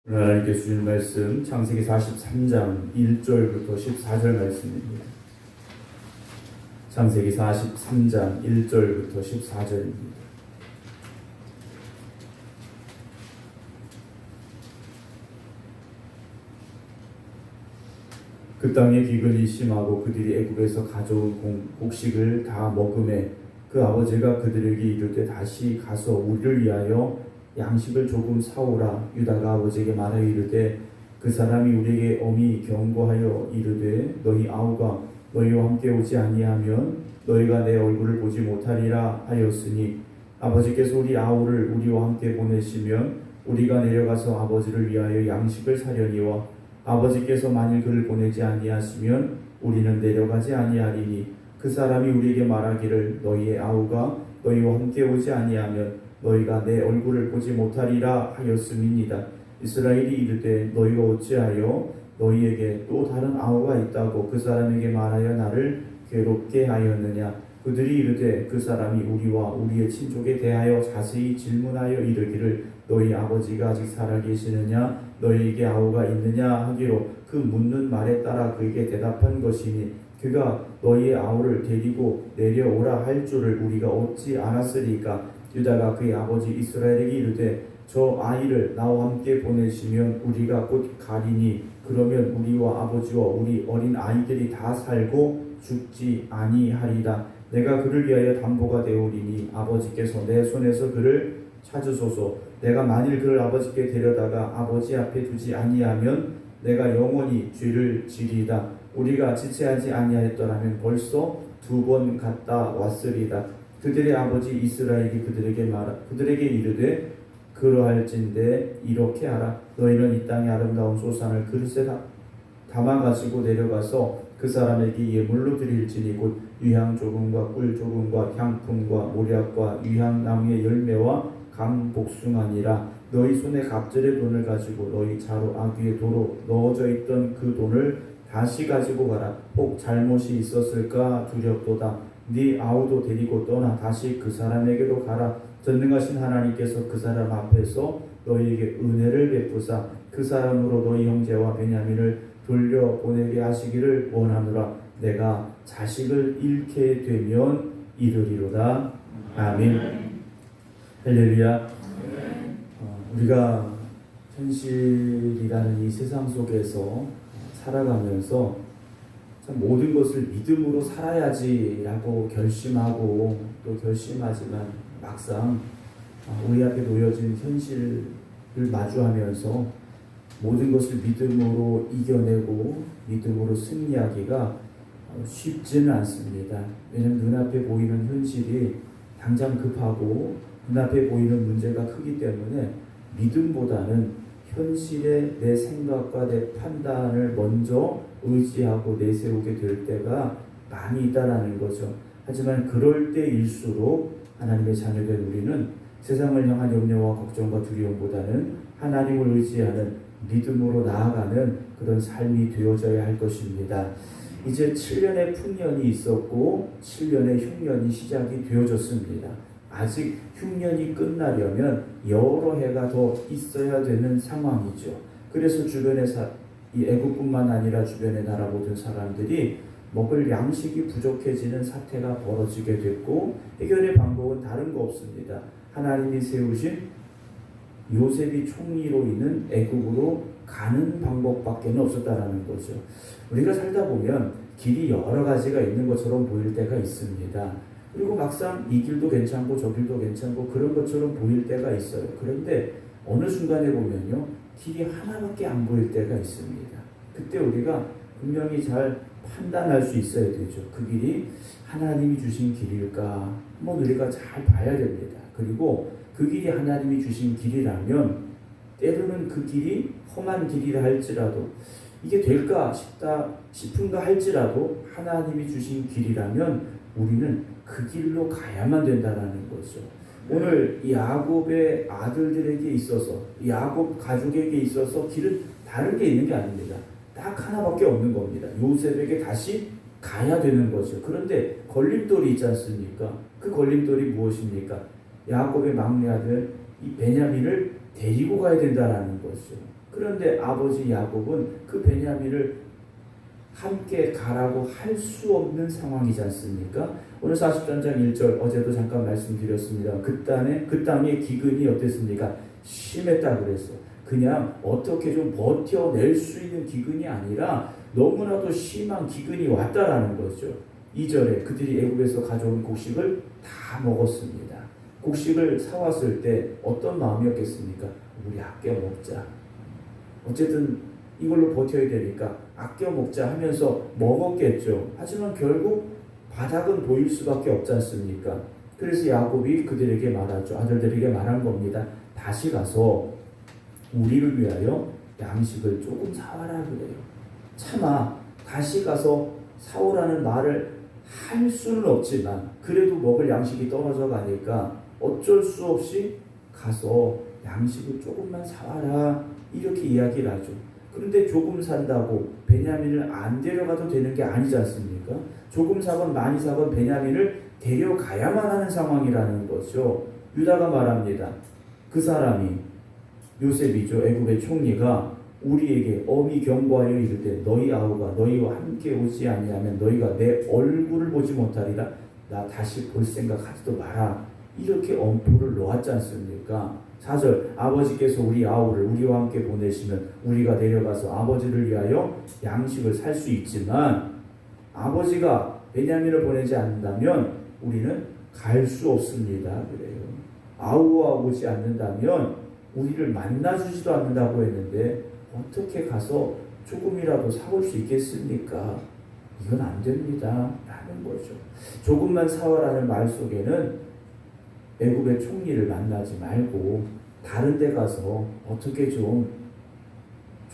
오늘 하나님께 주신 말씀 창세기 43장 1절부터 14절 말씀입니다. 창세기 43장 1절부터 14절입니다. 그 땅에 기근이 심하고 그들이 애굽에서 가져온 곡식을 다 먹음에 그 아버지가 그들에게 이르되 다시 가서 우리를 위하여 양식을 조금 사오라. 유다가 아버지에게 말하여 이르되 그 사람이 우리에게 엄히 경고하여 이르되 너희 아우가 너희와 함께 오지 아니하면 너희가 내 얼굴을 보지 못하리라 하였으니 아버지께서 우리 아우를 우리와 함께 보내시면 우리가 내려가서 아버지를 위하여 양식을 사려니와 아버지께서 만일 그를 보내지 아니하시면 우리는 내려가지 아니하리니 그 사람이 우리에게 말하기를 너희의 아우가 너희와 함께 오지 아니하면 너희가 내 얼굴을 보지 못하리라 하였음이니이다. 이스라엘이 이르되 너희가 어찌하여 너희에게 또 다른 아우가 있다고 그 사람에게 말하여 나를 괴롭게 하였느냐. 그들이 이르되 그 사람이 우리와 우리의 친족에 대하여 자세히 질문하여 이르기를 너희 아버지가 아직 살아계시느냐 너희에게 아우가 있느냐 하기로 그 묻는 말에 따라 그에게 대답한 것이니 그가 너희의 아우를 데리고 내려오라 할 줄을 우리가 얻지 않았으리까. 유다가 그의 아버지 이스라엘에게 이르되 저 아이를 나와 함께 보내시면 우리가 곧 가리니 그러면 우리와 아버지와 우리 어린 아이들이 다 살고 죽지 아니하리라. 내가 그를 위하여 담보가 되오리니 아버지께서 내 손에서 그를 찾으소서. 내가 만일 그를 아버지께 데려다가 아버지 앞에 두지 아니하면 내가 영원히 죄를 지리이다. 우리가 지체하지 아니하였더라면 벌써 2번 갔다 왔으리다. 그들의 아버지 이스라엘이 그들에게 이르되 그러할진대 이렇게 하라. 너희는 이 땅의 아름다운 소산을 그릇에 담아 가지고 내려가서 그 사람에게 예물로 드릴지니 곧 유향 조금과 꿀 조금과 향품과 모략과 유향나무의 열매와 강복숭아니라. 너희 손에 갑절의 돈을 가지고 너희 자루 아귀의 도로 넣어져 있던 그 돈을 다시 가지고 가라. 혹 잘못이 있었을까 두렵도다. 네 아우도 데리고 떠나 다시 그 사람에게로 가라. 전능하신 하나님께서 그 사람 앞에서 너희에게 은혜를 베푸사 그 사람으로 너희 형제와 베냐민을 돌려보내게 하시기를 원하노라. 내가 자식을 잃게 되면 이르리로다. 아멘. 할렐루야. 우리가 현실이라는 이 세상 속에서 살아가면서 모든 것을 믿음으로 살아야지라고 결심하고 또 결심하지만 막상 우리 앞에 놓여진 현실을 마주하면서 모든 것을 믿음으로 이겨내고 믿음으로 승리하기가 쉽지는 않습니다. 왜냐하면 눈앞에 보이는 현실이 당장 급하고 눈앞에 보이는 문제가 크기 때문에 믿음보다는 현실에 내 생각과 내 판단을 먼저 의지하고 내세우게 될 때가 많이 있다라는 거죠. 하지만 그럴 때일수록 하나님의 자녀된 우리는 세상을 향한 염려와 걱정과 두려움보다는 하나님을 의지하는 믿음으로 나아가는 그런 삶이 되어져야 할 것입니다. 이제 7년의 풍년이 있었고 7년의 흉년이 시작이 되어졌습니다. 아직 흉년이 끝나려면 여러 해가 더 있어야 되는 상황이죠. 그래서 주변의 이 애국뿐만 아니라 주변의 나라 모든 사람들이 먹을 양식이 부족해지는 사태가 벌어지게 됐고 해결의 방법은 다른 거 없습니다. 하나님이 세우신 요셉이 총리로 있는 애국으로 가는 방법밖에 없었다라는 거죠. 우리가 살다 보면 길이 여러 가지가 있는 것처럼 보일 때가 있습니다. 그리고 막상 이 길도 괜찮고 저 길도 괜찮고 그런 것처럼 보일 때가 있어요. 그런데 어느 순간에 보면요 길이 하나밖에 안 보일 때가 있습니다. 그때 우리가 분명히 잘 판단할 수 있어야 되죠. 그 길이 하나님이 주신 길일까 한번 우리가 잘 봐야 됩니다. 그리고 그 길이 하나님이 주신 길이라면 때로는 그 길이 험한 길이라 할지라도 이게 될까 싶은가 할지라도 하나님이 주신 길이라면 우리는 그 길로 가야만 된다는 거죠. 오늘 야곱의 아들들에게 있어서 야곱 가족에게 있어서 길은 다른 게 있는 게 아닙니다. 딱 하나밖에 없는 겁니다. 요셉에게 다시 가야 되는 거죠. 그런데 걸림돌이 있지 않습니까? 그 걸림돌이 무엇입니까? 야곱의 막내 아들 이 베냐민을 데리고 가야 된다는 거죠. 그런데 아버지 야곱은 그 베냐민을 함께 가라고 할 수 없는 상황이지 않습니까? 오늘 40장 1절 어제도 잠깐 말씀드렸습니다. 그 땅의 기근이 어땠습니까? 심했다 그랬어요. 그냥 어떻게 좀 버텨낼 수 있는 기근이 아니라 너무나도 심한 기근이 왔다라는 거죠. 2절에 그들이 애굽에서 가져온 곡식을 다 먹었습니다. 곡식을 사왔을 때 어떤 마음이었겠습니까? 우리 아껴 먹자. 어쨌든 이걸로 버텨야 되니까 아껴 먹자 하면서 먹었겠죠. 하지만 결국 바닥은 보일 수밖에 없지 않습니까? 그래서 야곱이 그들에게 말하죠. 아들들에게 말한 겁니다. 다시 가서 우리를 위하여 양식을 조금 사와라 그래요. 차마 다시 가서 사오라는 말을 할 수는 없지만 그래도 먹을 양식이 떨어져 가니까 어쩔 수 없이 가서 양식을 조금만 사와라 이렇게 이야기를 하죠. 그런데 조금 산다고 베냐민을 안 데려가도 되는 게 아니지 않습니까? 조금 사건 많이 사건 베냐민을 데려가야만 하는 상황이라는 거죠. 유다가 말합니다. 그 사람이 요셉이죠. 애굽의 총리가 우리에게 엄히 경고하여 이르되 너희 아우가 너희와 함께 오지 아니하면 너희가 내 얼굴을 보지 못하리라. 나 다시 볼 생각하지도 마라. 이렇게 엄포를 놓았지 않습니까? 4절 아버지께서 우리 아우를 우리와 함께 보내시면 우리가 내려가서 아버지를 위하여 양식을 살 수 있지만 아버지가 베냐민을 보내지 않는다면 우리는 갈 수 없습니다. 그래요. 아우와 오지 않는다면 우리를 만나주지도 않는다고 했는데 어떻게 가서 조금이라도 사올 수 있겠습니까? 이건 안 됩니다. 라는 거죠. 조금만 사와라는 말 속에는 애굽의 총리를 만나지 말고 다른 데 가서 어떻게 좀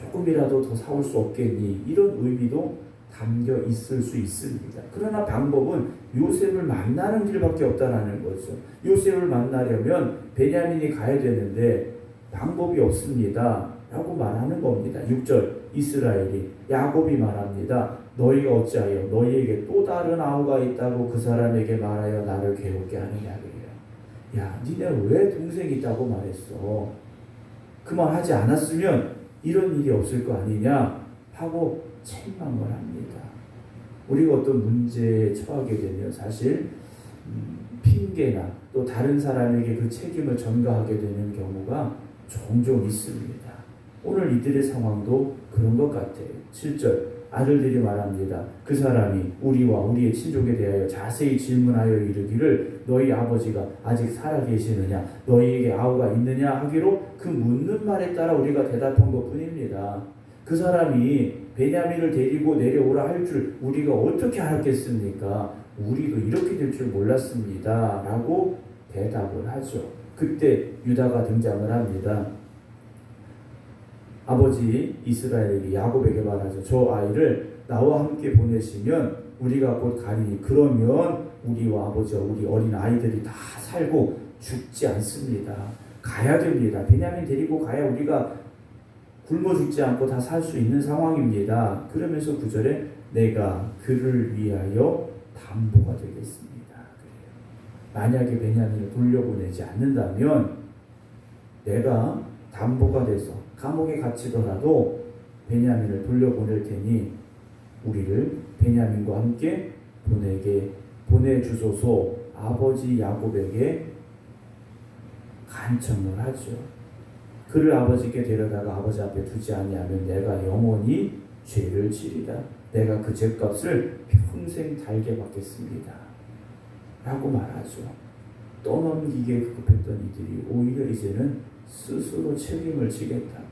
조금이라도 더 사올 수 없겠니? 이런 의미도 담겨 있을 수 있습니다. 그러나 방법은 요셉을 만나는 길밖에 없다라는 거죠. 요셉을 만나려면 베냐민이 가야 되는데 방법이 없습니다. 라고 말하는 겁니다. 6절 이스라엘이 야곱이 말합니다. 너희가 어찌하여 너희에게 또 다른 아우가 있다고 그 사람에게 말하여 나를 괴롭게 하느냐 그래요. 야, 니네 왜 동생이 있다고 말했어? 그 말 하지 않았으면 이런 일이 없을 거 아니냐 하고 책망을 합니다. 우리가 어떤 문제에 처하게 되면 사실 핑계나 또 다른 사람에게 그 책임을 전가하게 되는 경우가 종종 있습니다. 오늘 이들의 상황도 그런 것 같아요. 7절 아들들이 말합니다. 그 사람이 우리와 우리의 친족에 대하여 자세히 질문하여 이르기를 너희 아버지가 아직 살아계시느냐 너희에게 아우가 있느냐 하기로 그 묻는 말에 따라 우리가 대답한 것뿐입니다. 그 사람이 베냐민을 데리고 내려오라 할 줄 우리가 어떻게 알았겠습니까? 우리도 이렇게 될 줄 몰랐습니다. 라고 대답을 하죠. 그때 유다가 등장을 합니다. 아버지 이스라엘에게 야곱에게 말하죠. 저 아이를 나와 함께 보내시면 우리가 곧 가리니 그러면 우리와 아버지와 우리 어린 아이들이 다 살고 죽지 않습니다. 가야 됩니다. 베냐민 데리고 가야 우리가 굶어 죽지 않고 다 살 수 있는 상황입니다. 그러면서 9절에 내가 그를 위하여 담보가 되겠습니다. 만약에 베냐민을 돌려보내지 않는다면 내가 담보가 돼서 감옥에 갇히더라도 베냐민을 돌려보낼 테니 우리를 베냐민과 함께 보내주소서. 아버지 야곱에게 간청을 하죠. 그를 아버지께 데려다가 아버지 앞에 두지 아니하면 내가 영원히 죄를 지리라. 내가 그 죄값을 평생 달게 받겠습니다. 라고 말하죠. 떠넘기게 급급했던 이들이 오히려 이제는 스스로 책임을 지겠다고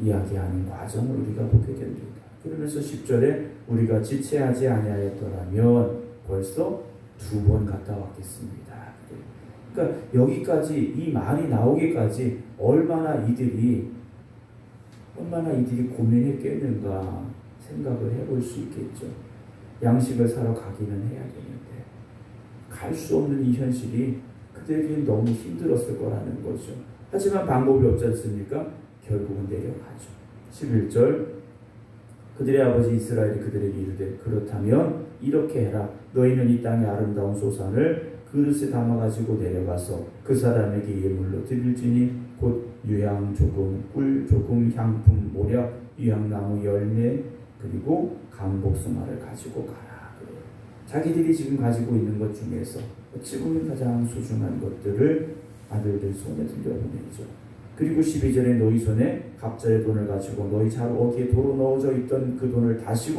이야기하는 과정을 우리가 보게 됩니다. 그러면서 10절에 우리가 지체하지 아니하였더라면 벌써 2번 갔다 왔겠습니다. 그러니까 여기까지 이 말이 나오기까지 얼마나 이들이 고민했겠는가 생각을 해볼 수 있겠죠. 양식을 사러 가기는 해야 되는데 갈 수 없는 이 현실이 그들에게는 너무 힘들었을 거라는 거죠. 하지만 방법이 없지 않습니까? 결국은 내려가죠. 11절 그들의 아버지 이스라엘이 그들에게 이르되 그렇다면 이렇게 해라. 너희는 이 땅의 아름다운 소산을 그릇에 담아가지고 내려가서 그 사람에게 예물로 드릴지니 곧 유향 조금, 꿀 조금, 향품 모략, 유향나무 열매, 그리고 강복숭아를 가지고 가라. 그래요. 자기들이 지금 가지고 있는 것 중에서 어찌 보면 가장 소중한 것들을 아들들 손에 들려보내죠. 그리고 12절에 너희 손에 갑절의 돈을 가지고 너희 자루어기에 도로 넣어져 있던 그 돈을 다시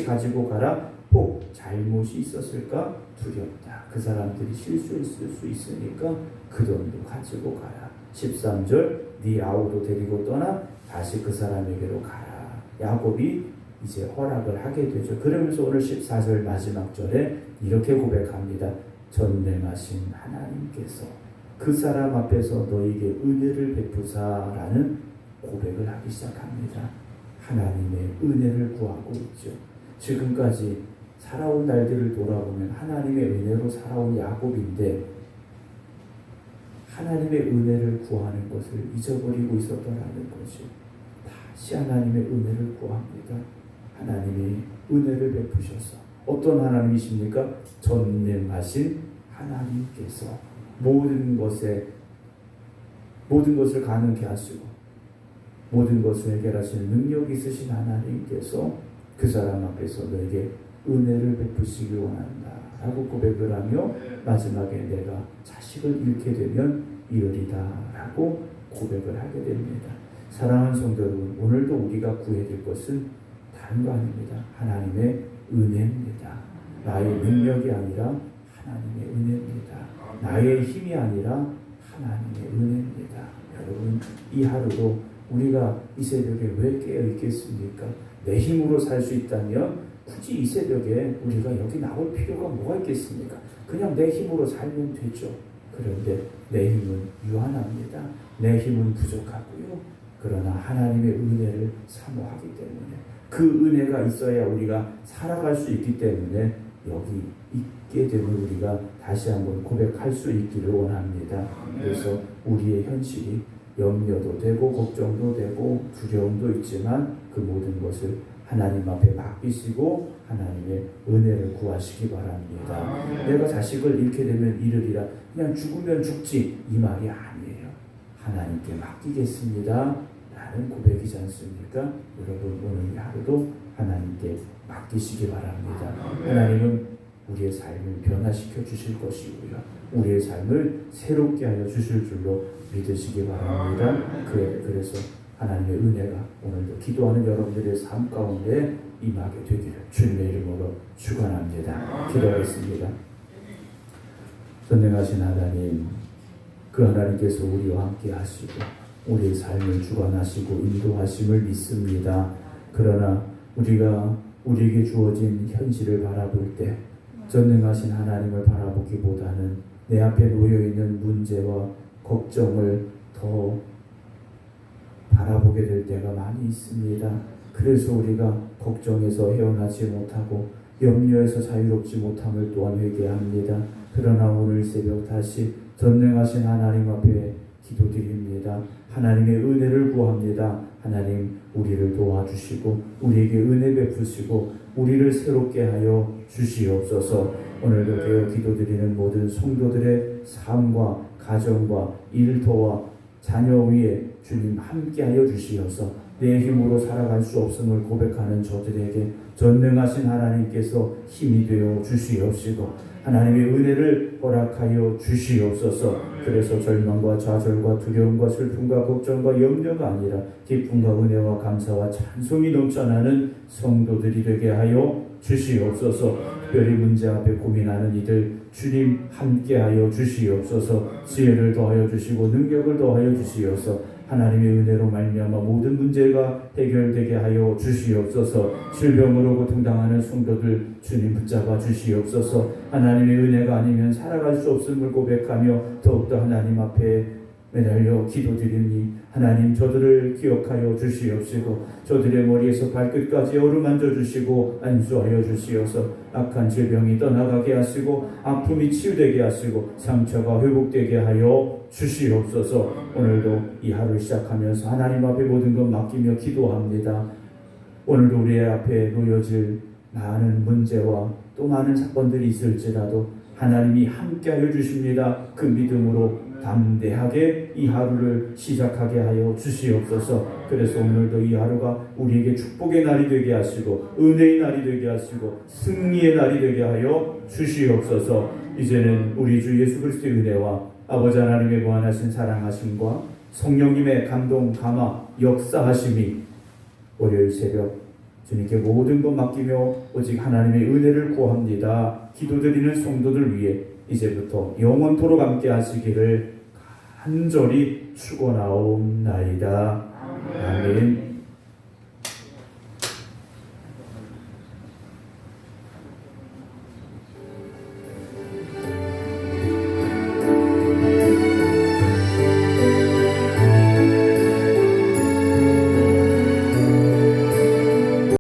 가지고 가라. 혹 잘못이 있었을까 두렵다. 그 사람들이 실수했을 수 있으니까 그 돈도 가지고 가라. 13절 네 아우도 데리고 떠나 다시 그 사람에게로 가라. 야곱이 이제 허락을 하게 되죠. 그러면서 오늘 14절 마지막 절에 이렇게 고백합니다. 전능하신 하나님께서 그 사람 앞에서 너에게 은혜를 베푸사라는 고백을 하기 시작합니다. 하나님의 은혜를 구하고 있죠. 지금까지 살아온 날들을 돌아보면 하나님의 은혜로 살아온 야곱인데 하나님의 은혜를 구하는 것을 잊어버리고 있었더라는 것이 다시 하나님의 은혜를 구합니다. 하나님이 은혜를 베푸셔서 어떤 하나님이십니까? 전능하신 하나님께서 모든 것을 가능케 하시고 모든 것을 해결하시는 능력이 있으신 하나님께서 그 사람 앞에서 너에게 은혜를 베푸시기 원한다 라고 고백을 하며 마지막에 내가 자식을 잃게 되면 이르리다 라고 고백을 하게 됩니다. 사랑하는 성도 여러분, 오늘도 우리가 구해야 될 것은 다른 거 아닙니다. 하나님의 은혜입니다. 나의 능력이 아니라 하나님의 은혜입니다. 나의 힘이 아니라 하나님의 은혜입니다. 여러분, 이 하루도 우리가 이 새벽에 왜 깨어 있겠습니까? 내 힘으로 살 수 있다면 굳이 이 새벽에 우리가 여기 나올 필요가 뭐가 있겠습니까? 그냥 내 힘으로 살면 되죠. 그런데 내 힘은 유한합니다. 내 힘은 부족하고요. 그러나 하나님의 은혜를 사모하기 때문에 그 은혜가 있어야 우리가 살아갈 수 있기 때문에 여기 있게 되면 우리가 다시 한번 고백할 수 있기를 원합니다. 그래서 우리의 현실이 염려도 되고 걱정도 되고 두려움도 있지만 그 모든 것을 하나님 앞에 맡기시고 하나님의 은혜를 구하시기 바랍니다. 내가 자식을 잃게 되면 이르리라. 그냥 죽으면 죽지 이 말이 아니에요. 하나님께 맡기겠습니다 라는 고백이지 않습니까? 여러분, 오늘 하루도 하나님께 맡기시기 바랍니다. 하나님은 우리의 삶을 변화시켜 주실 것이고요. 우리의 삶을 새롭게 하여 주실 줄로 믿으시기 바랍니다. 그래서 하나님의 은혜가 오늘도 기도하는 여러분들의 삶 가운데 임하게 되기를 주님의 이름으로 축원합니다. 기도하겠습니다. 전능하신 하나님, 그 하나님께서 우리와 함께 하시고 우리의 삶을 주관하시고 인도하심을 믿습니다. 그러나 우리가 우리에게 주어진 현실을 바라볼 때 전능하신 하나님을 바라보기보다는 내 앞에 놓여있는 문제와 걱정을 더 바라보게 될 때가 많이 있습니다. 그래서 우리가 걱정에서 헤어나지 못하고 염려에서 자유롭지 못함을 또한 회개합니다. 그러나 오늘 새벽 다시 전능하신 하나님 앞에 기도드립니다. 하나님의 은혜를 구합니다. 하나님, 우리를 도와주시고 우리에게 은혜 베푸시고 우리를 새롭게 하여 주시옵소서. 오늘도 깨어 기도드리는 모든 성도들의 삶과 가정과 일터와 자녀 위에 주님 함께하여 주시어서 내 힘으로 살아갈 수 없음을 고백하는 저들에게 전능하신 하나님께서 힘이 되어 주시옵시고 하나님의 은혜를 허락하여 주시옵소서. 그래서 절망과 좌절과 두려움과 슬픔과 걱정과 염려가 아니라 기쁨과 은혜와 감사와 찬송이 넘쳐나는 성도들이 되게 하여 주시옵소서. 특별히 문제 앞에 고민하는 이들 주님 함께하여 주시옵소서. 지혜를 더하여 주시고 능력을 더하여 주시옵소서. 하나님의 은혜로 말미암아 모든 문제가 해결되게 하여 주시옵소서. 질병으로 고통당하는 성도들 주님 붙잡아 주시옵소서. 하나님의 은혜가 아니면 살아갈 수 없음을 고백하며 더욱더 하나님 앞에 매달려 기도드리니 하나님 저들을 기억하여 주시옵시고 저들의 머리에서 발끝까지 어루만져 주시고 안수하여 주시어서 악한 질병이 떠나가게 하시고 아픔이 치유되게 하시고 상처가 회복되게 하여 주시옵소서. 오늘도 이 하루를 시작하면서 하나님 앞에 모든 것 맡기며 기도합니다. 오늘도 우리의 앞에 놓여질 많은 문제와 또 많은 사건들이 있을지라도 하나님이 함께하여 주십니다. 그 믿음으로 담대하게 이 하루를 시작하게 하여 주시옵소서. 그래서 오늘도 이 하루가 우리에게 축복의 날이 되게 하시고 은혜의 날이 되게 하시고 승리의 날이 되게 하여 주시옵소서. 이제는 우리 주 예수 그리스도의 은혜와 아버지 하나님의 무한하신 사랑하심과 성령님의 감동 감화 역사하심이 월요일 새벽 주님께 모든 것 맡기며 오직 하나님의 은혜를 구합니다. 기도드리는 성도들 위해 이제부터 영원토록 함께 하시기를 간절히 축원하옵나이다. 아멘.